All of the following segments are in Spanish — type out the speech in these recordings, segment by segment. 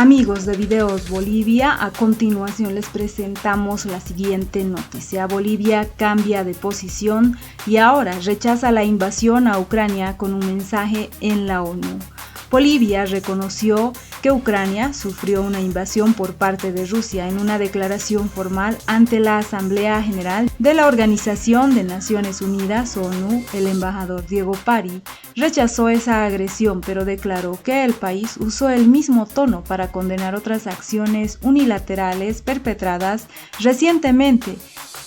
Amigos de Videos Bolivia, a continuación les presentamos la siguiente noticia. Bolivia cambia de posición y ahora rechaza la invasión a Ucrania con un mensaje en la ONU. Bolivia reconoció que Ucrania sufrió una invasión por parte de Rusia en una declaración formal ante la Asamblea General de la Organización de Naciones Unidas, ONU. El embajador Diego Pari rechazó esa agresión, pero declaró que el país usó el mismo tono para condenar otras acciones unilaterales perpetradas recientemente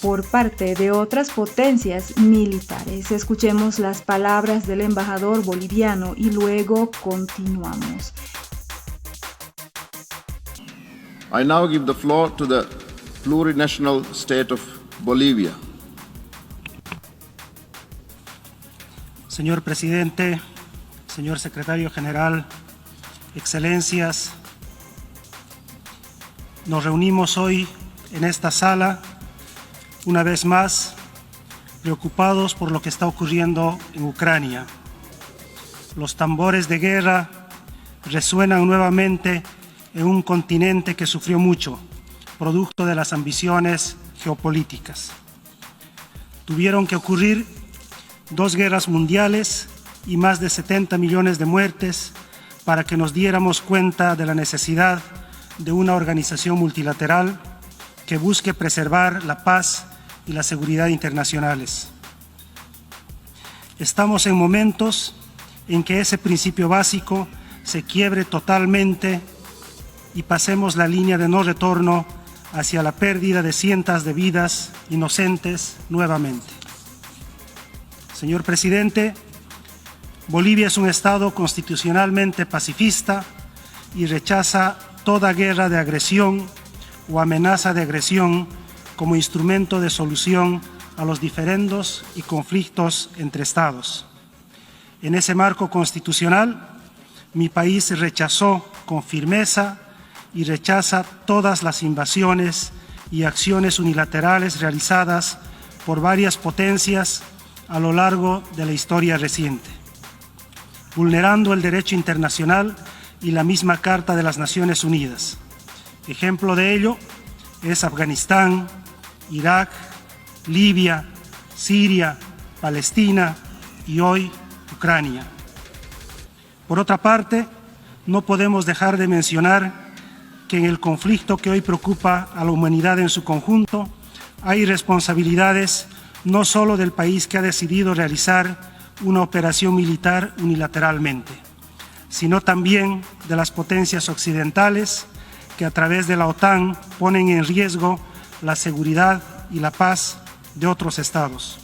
por parte de otras potencias militares. Escuchemos las palabras del embajador boliviano y luego continuamos. I now give the floor to the plurinational state of Bolivia. Señor presidente, señor secretario general, excelencias, nos reunimos hoy en esta sala una vez más, preocupados por lo que está ocurriendo en Ucrania. Los tambores de guerra resuenan nuevamente en un continente que sufrió mucho, producto de las ambiciones geopolíticas. Tuvieron que ocurrir 2 guerras mundiales y más de 70 millones de muertes para que nos diéramos cuenta de la necesidad de una organización multilateral que busque preservar la paz y la seguridad internacionales. Estamos en momentos en que ese principio básico se quiebre totalmente y pasemos la línea de no retorno hacia la pérdida de cientos de vidas inocentes nuevamente. Señor presidente, Bolivia es un Estado constitucionalmente pacifista y rechaza toda guerra de agresión o amenaza de agresión como instrumento de solución a los diferendos y conflictos entre Estados. En ese marco constitucional, mi país rechazó con firmeza y rechaza todas las invasiones y acciones unilaterales realizadas por varias potencias a lo largo de la historia reciente, vulnerando el derecho internacional y la misma Carta de las Naciones Unidas. Ejemplo de ello es Afganistán, Irak, Libia, Siria, Palestina y hoy Ucrania. Por otra parte, no podemos dejar de mencionar que en el conflicto que hoy preocupa a la humanidad en su conjunto, hay responsabilidades no solo del país que ha decidido realizar una operación militar unilateralmente, sino también de las potencias occidentales que a través de la OTAN ponen en riesgo la seguridad y la paz de otros estados,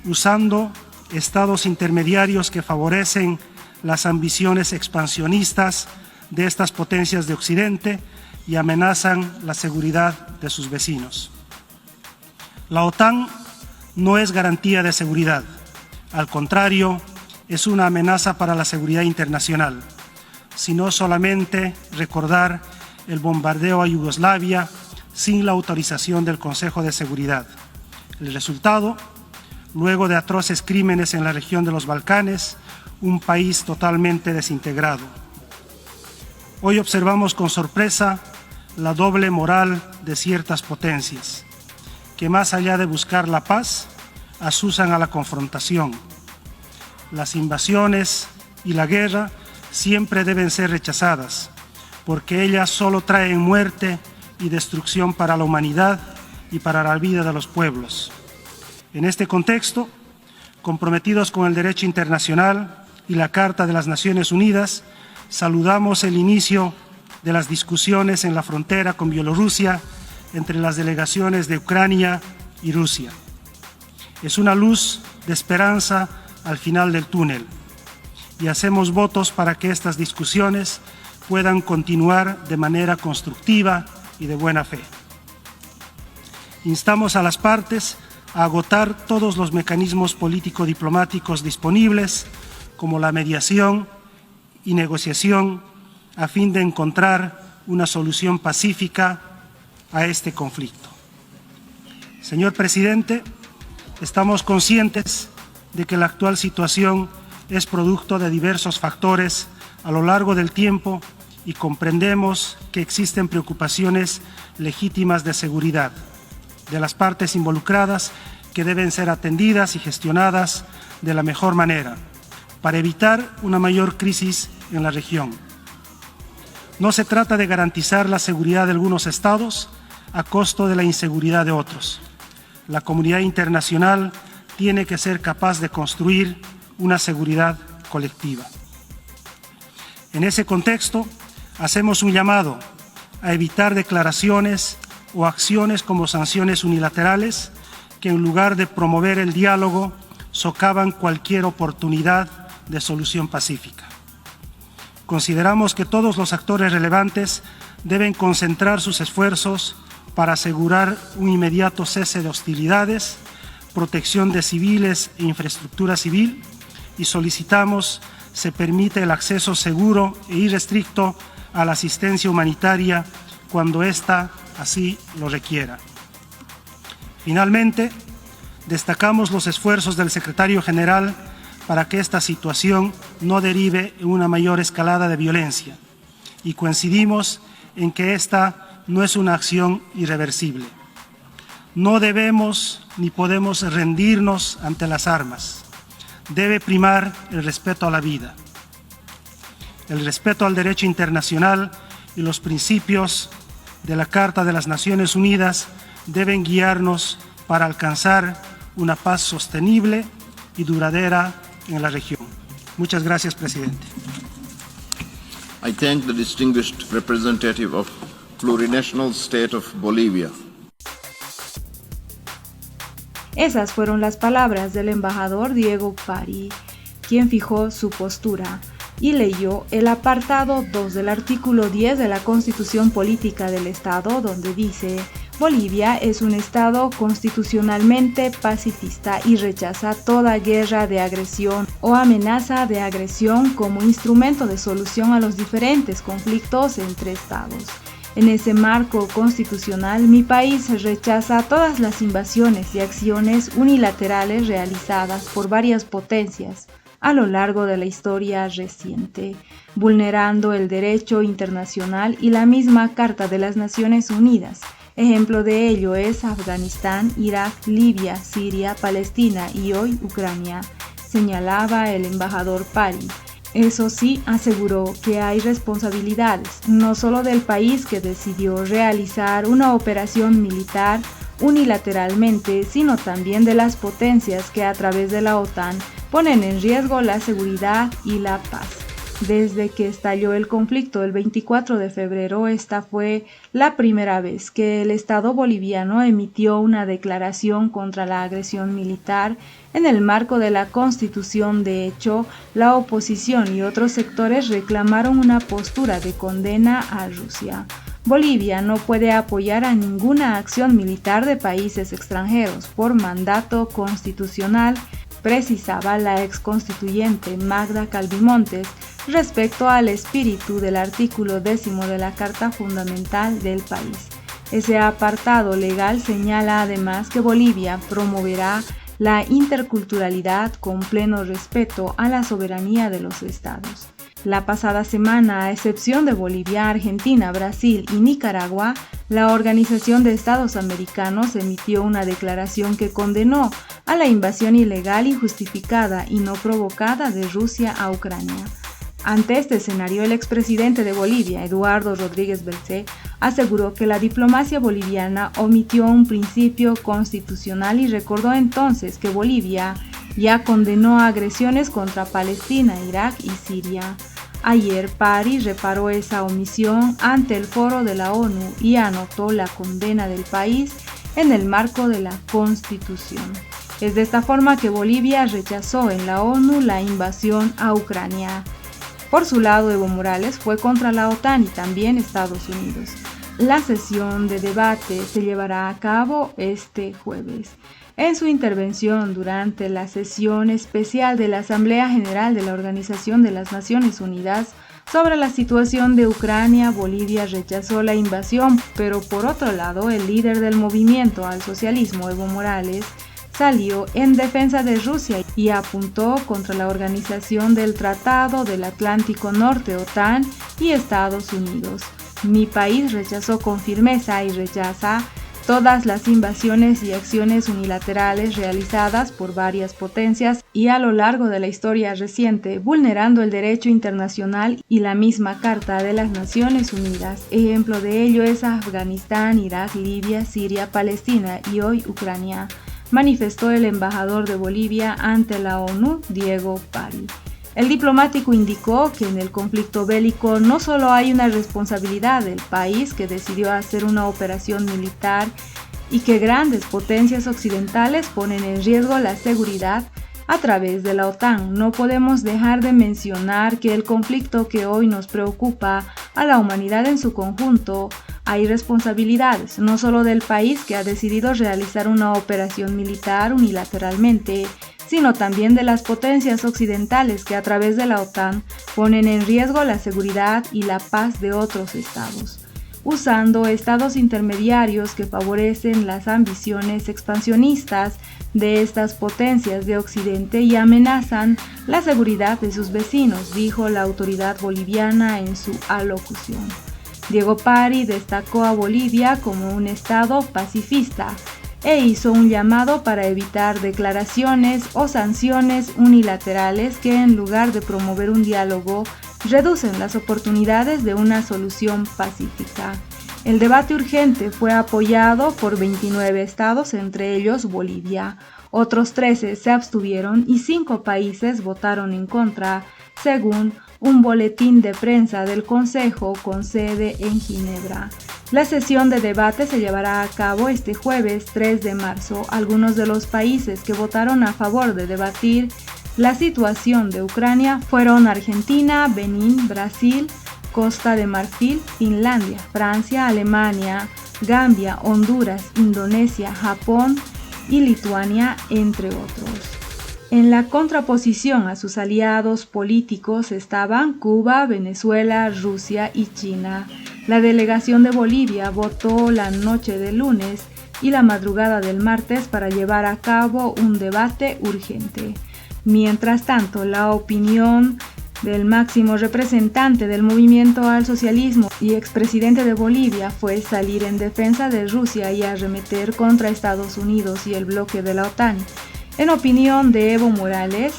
usando estados intermediarios que favorecen las ambiciones expansionistas de estas potencias de Occidente y amenazan la seguridad de sus vecinos. La OTAN no es garantía de seguridad, al contrario, es una amenaza para la seguridad internacional, sino solamente recordar el bombardeo a Yugoslavia sin la autorización del Consejo de Seguridad. El resultado, luego de atroces crímenes en la región de los Balcanes, un país totalmente desintegrado. Hoy observamos con sorpresa la doble moral de ciertas potencias, que más allá de buscar la paz, asusan a la confrontación. Las invasiones y la guerra siempre deben ser rechazadas, porque ellas solo traen muerte y destrucción para la humanidad y para la vida de los pueblos. En este contexto, comprometidos con el derecho internacional y la Carta de las Naciones Unidas, saludamos el inicio de las discusiones en la frontera con Bielorrusia entre las delegaciones de Ucrania y Rusia. Es una luz de esperanza al final del túnel y hacemos votos para que estas discusiones puedan continuar de manera constructiva y de buena fe. Instamos a las partes a agotar todos los mecanismos político-diplomáticos disponibles, como la mediación y negociación, a fin de encontrar una solución pacífica a este conflicto. Señor presidente, estamos conscientes de que la actual situación es producto de diversos factores a lo largo del tiempo y comprendemos que existen preocupaciones legítimas de seguridad de las partes involucradas que deben ser atendidas y gestionadas de la mejor manera para evitar una mayor crisis en la región. No se trata de garantizar la seguridad de algunos estados a costo de la inseguridad de otros. La comunidad internacional tiene que ser capaz de construir una seguridad colectiva. En ese contexto, hacemos un llamado a evitar declaraciones o acciones como sanciones unilaterales que, en lugar de promover el diálogo, socavan cualquier oportunidad de solución pacífica. Consideramos que todos los actores relevantes deben concentrar sus esfuerzos para asegurar un inmediato cese de hostilidades, protección de civiles e infraestructura civil, y solicitamos se permite el acceso seguro e irrestricto a la asistencia humanitaria cuando ésta así lo requiera. Finalmente, destacamos los esfuerzos del secretario general para que esta situación no derive en una mayor escalada de violencia, y coincidimos en que esta no es una acción irreversible. No debemos ni podemos rendirnos ante las armas. Debe primar el respeto a la vida, el respeto al derecho internacional y los principios de la Carta de las Naciones Unidas deben guiarnos para alcanzar una paz sostenible y duradera en la región. Muchas gracias, presidente. I thank the distinguished representative of plurinational state of Bolivia. Esas fueron las palabras del embajador Diego Pari, quien fijó su postura y leyó el apartado 2 del artículo 10 de la Constitución Política del Estado, donde dice: Bolivia es un Estado constitucionalmente pacifista y rechaza toda guerra de agresión o amenaza de agresión como instrumento de solución a los diferentes conflictos entre Estados. En ese marco constitucional, mi país rechaza todas las invasiones y acciones unilaterales realizadas por varias potencias a lo largo de la historia reciente, vulnerando el derecho internacional y la misma Carta de las Naciones Unidas. Ejemplo de ello es Afganistán, Irak, Libia, Siria, Palestina y hoy Ucrania, señalaba el embajador Pari. Eso sí, aseguró que hay responsabilidades, no solo del país que decidió realizar una operación militar unilateralmente, sino también de las potencias que a través de la OTAN ponen en riesgo la seguridad y la paz. Desde que estalló el conflicto el 24 de febrero, esta fue la primera vez que el Estado boliviano emitió una declaración contra la agresión militar en el marco de la Constitución. De hecho, la oposición y otros sectores reclamaron una postura de condena a Rusia. Bolivia no puede apoyar a ninguna acción militar de países extranjeros por mandato constitucional, precisaba la exconstituyente Magda Calvimontes respecto al espíritu del artículo 10 de la Carta Fundamental del país. Ese apartado legal señala además que Bolivia promoverá la interculturalidad con pleno respeto a la soberanía de los estados. La pasada semana, a excepción de Bolivia, Argentina, Brasil y Nicaragua, la Organización de Estados Americanos emitió una declaración que condenó a la invasión ilegal, injustificada y no provocada de Rusia a Ucrania. Ante este escenario, el expresidente de Bolivia, Eduardo Rodríguez Belcé, aseguró que la diplomacia boliviana omitió un principio constitucional y recordó entonces que Bolivia ya condenó agresiones contra Palestina, Irak y Siria. Ayer, Pari reparó esa omisión ante el foro de la ONU y anotó la condena del país en el marco de la Constitución. Es de esta forma que Bolivia rechazó en la ONU la invasión a Ucrania. Por su lado, Evo Morales fue contra la OTAN y también Estados Unidos. La sesión de debate se llevará a cabo este jueves. En su intervención durante la sesión especial de la Asamblea General de la Organización de las Naciones Unidas sobre la situación de Ucrania, Bolivia rechazó la invasión, pero por otro lado, el líder del movimiento al socialismo, Evo Morales, salió en defensa de Rusia y apuntó contra la Organización del Tratado del Atlántico Norte, OTAN, y Estados Unidos. Mi país rechazó con firmeza y rechaza todas las invasiones y acciones unilaterales realizadas por varias potencias y a lo largo de la historia reciente, vulnerando el derecho internacional y la misma Carta de las Naciones Unidas. Ejemplo de ello es Afganistán, Irak, Libia, Siria, Palestina y hoy Ucrania, manifestó el embajador de Bolivia ante la ONU, Diego Pari. El diplomático indicó que en el conflicto bélico no solo hay una responsabilidad del país que decidió hacer una operación militar y que grandes potencias occidentales ponen en riesgo la seguridad a través de la OTAN. No podemos dejar de mencionar que el conflicto que hoy nos preocupa a la humanidad en su conjunto, hay responsabilidades no solo del país que ha decidido realizar una operación militar unilateralmente, sino también de las potencias occidentales que a través de la OTAN ponen en riesgo la seguridad y la paz de otros estados, usando estados intermediarios que favorecen las ambiciones expansionistas de estas potencias de Occidente y amenazan la seguridad de sus vecinos, dijo la autoridad boliviana en su alocución. Diego Pari destacó a Bolivia como un estado pacifista e hizo un llamado para evitar declaraciones o sanciones unilaterales que en lugar de promover un diálogo reducen las oportunidades de una solución pacífica. El debate urgente fue apoyado por 29 estados, entre ellos Bolivia. Otros 13 se abstuvieron y 5 países votaron en contra, según un boletín de prensa del Consejo con sede en Ginebra. La sesión de debate se llevará a cabo este jueves 3 de marzo. Algunos de los países que votaron a favor de debatir la situación de Ucrania fueron Argentina, Benín, Brasil, Costa de Marfil, Finlandia, Francia, Alemania, Gambia, Honduras, Indonesia, Japón y Lituania, entre otros. En la contraposición a sus aliados políticos estaban Cuba, Venezuela, Rusia y China. La delegación de Bolivia votó la noche del lunes y la madrugada del martes para llevar a cabo un debate urgente. Mientras tanto, la opinión del máximo representante del movimiento al socialismo y expresidente de Bolivia fue salir en defensa de Rusia y arremeter contra Estados Unidos y el bloque de la OTAN. En opinión de Evo Morales,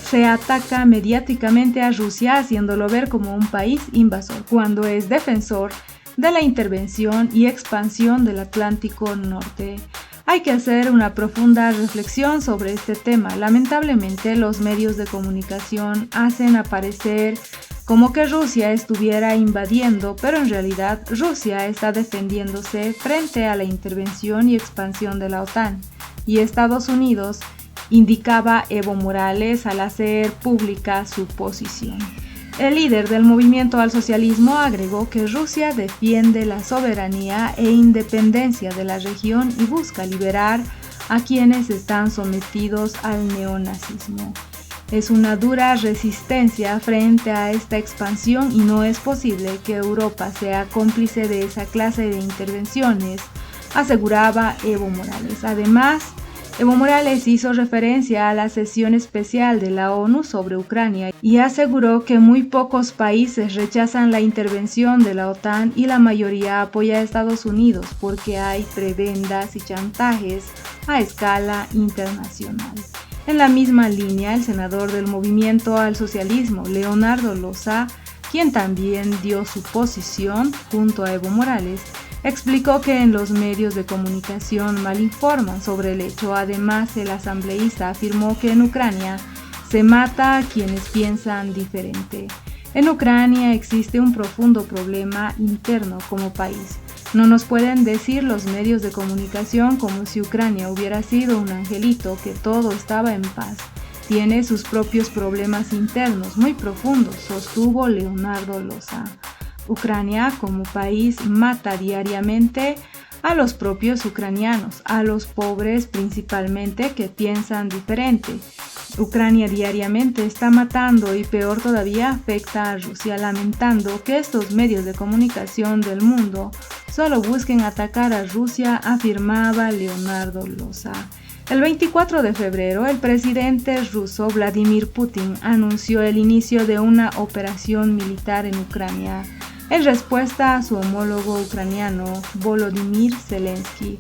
se ataca mediáticamente a Rusia haciéndolo ver como un país invasor, cuando es defensor de la intervención y expansión del Atlántico Norte. Hay que hacer una profunda reflexión sobre este tema. Lamentablemente, los medios de comunicación hacen aparecer como que Rusia estuviera invadiendo, pero en realidad Rusia está defendiéndose frente a la intervención y expansión de la OTAN. Y Estados Unidos, indicaba Evo Morales al hacer pública su posición. El líder del movimiento al socialismo agregó que Rusia defiende la soberanía e independencia de la región y busca liberar a quienes están sometidos al neonazismo. Es una dura resistencia frente a esta expansión y no es posible que Europa sea cómplice de esa clase de intervenciones, aseguraba Evo Morales. Además, Evo Morales hizo referencia a la sesión especial de la ONU sobre Ucrania y aseguró que muy pocos países rechazan la intervención de la OTAN y la mayoría apoya a Estados Unidos porque hay prebendas y chantajes a escala internacional. En la misma línea, el senador del Movimiento al Socialismo, Leonardo Loza, quien también dio su posición junto a Evo Morales, explicó que en los medios de comunicación malinforman sobre el hecho. Además, el asambleísta afirmó que en Ucrania se mata a quienes piensan diferente. En Ucrania existe un profundo problema interno como país. No nos pueden decir los medios de comunicación como si Ucrania hubiera sido un angelito, que todo estaba en paz. Tiene sus propios problemas internos muy profundos, sostuvo Leonardo Loza. Ucrania como país mata diariamente a los propios ucranianos, a los pobres principalmente que piensan diferente. Ucrania diariamente está matando y peor todavía afecta a Rusia, lamentando que estos medios de comunicación del mundo solo busquen atacar a Rusia, afirmaba Leonardo Loza. El 24 de febrero, el presidente ruso Vladimir Putin anunció el inicio de una operación militar en Ucrania en respuesta a su homólogo ucraniano Volodymyr Zelensky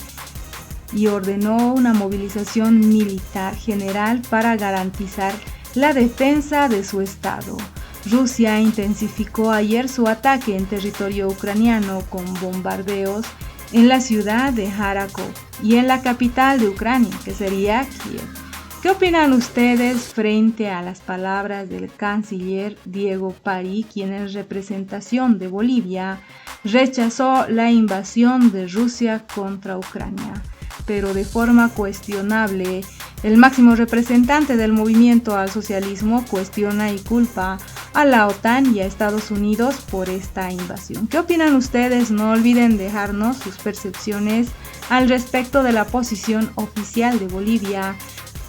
y ordenó una movilización militar general para garantizar la defensa de su estado. Rusia intensificó ayer su ataque en territorio ucraniano con bombardeos en la ciudad de Kharkov y en la capital de Ucrania, que sería Kiev. ¿Qué opinan ustedes frente a las palabras del canciller Diego Pari, quien en representación de Bolivia rechazó la invasión de Rusia contra Ucrania? Pero de forma cuestionable, el máximo representante del movimiento al socialismo cuestiona y culpa a la OTAN y a Estados Unidos por esta invasión. ¿Qué opinan ustedes? No olviden dejarnos sus percepciones al respecto de la posición oficial de Bolivia,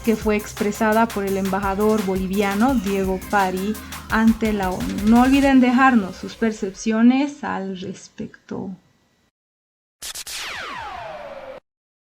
que fue expresada por el embajador boliviano Diego Pari ante la ONU. No olviden dejarnos sus percepciones al respecto.